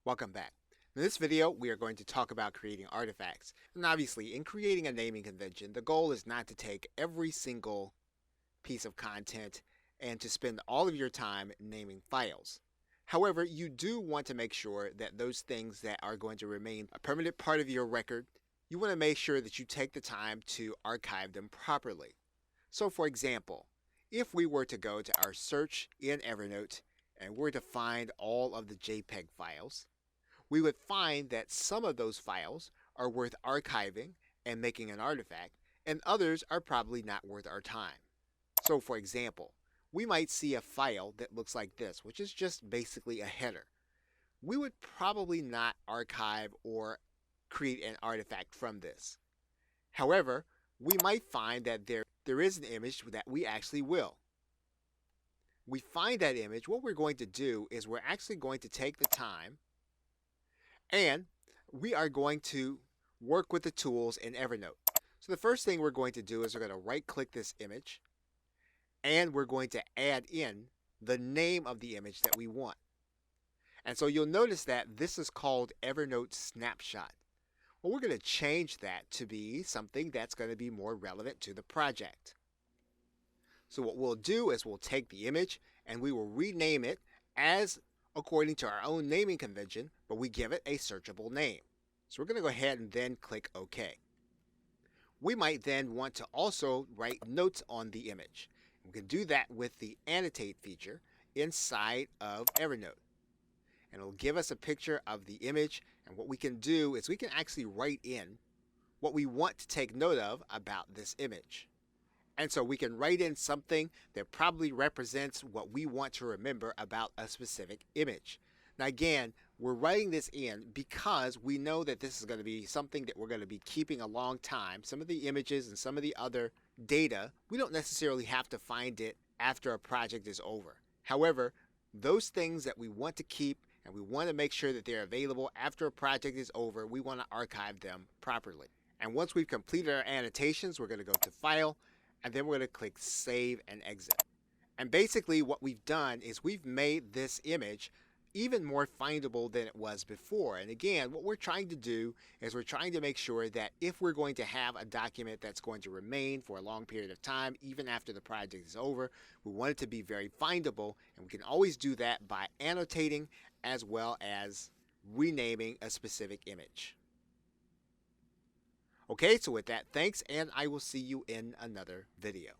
Welcome back. In this video, we are going to talk about creating artifacts. And obviously, in creating a naming convention, the goal is not to take every single piece of content and to spend all of your time naming files. However, you do want to make sure that those things that are going to remain a permanent part of your record, you want to make sure that you take the time to archive them properly. So for example, if we were to go to our search in Evernote and were to find all of the JPEG files, we would find that some of those files are worth archiving and making an artifact, and others are probably not worth our time. So for example, we might see a file that looks like this, which is just basically a header. We would probably not archive or create an artifact from this. However, we might find that there is an image that we actually will. We find that image, what we're going to do is we're actually going to take the time and we are going to work with the tools in Evernote. So the first thing we're going to do is we're going to right click this image and we're going to add in the name of the image that we want. And so you'll notice that this is called Evernote Snapshot. Well, we're going to change that to be something that's going to be more relevant to the project. So what we'll do is we'll take the image and we will rename it as according to our own naming convention, but we give it a searchable name. So we're going to go ahead and then click OK. We might then want to also write notes on the image. We can do that with the annotate feature inside of Evernote. And it'll give us a picture of the image, and what we can do is we can actually write in what we want to take note of about this image. And so we can write in something that probably represents what we want to remember about a specific image. Now again, we're writing this in because we know that this is going to be something that we're going to be keeping a long time. Some of the images and some of the other data, we don't necessarily have to find it after a project is over. However, those things that we want to keep and we want to make sure that they're available after a project is over, we want to archive them properly. And once we've completed our annotations, we're going to go to File, and then we're going to click Save and Exit. And basically what we've done is we've made this image even more findable than it was before. And again, what we're trying to do is we're trying to make sure that if we're going to have a document that's going to remain for a long period of time, even after the project is over, we want it to be very findable, and we can always do that by annotating as well as renaming a specific image. Okay, so with that, thanks, and I will see you in another video.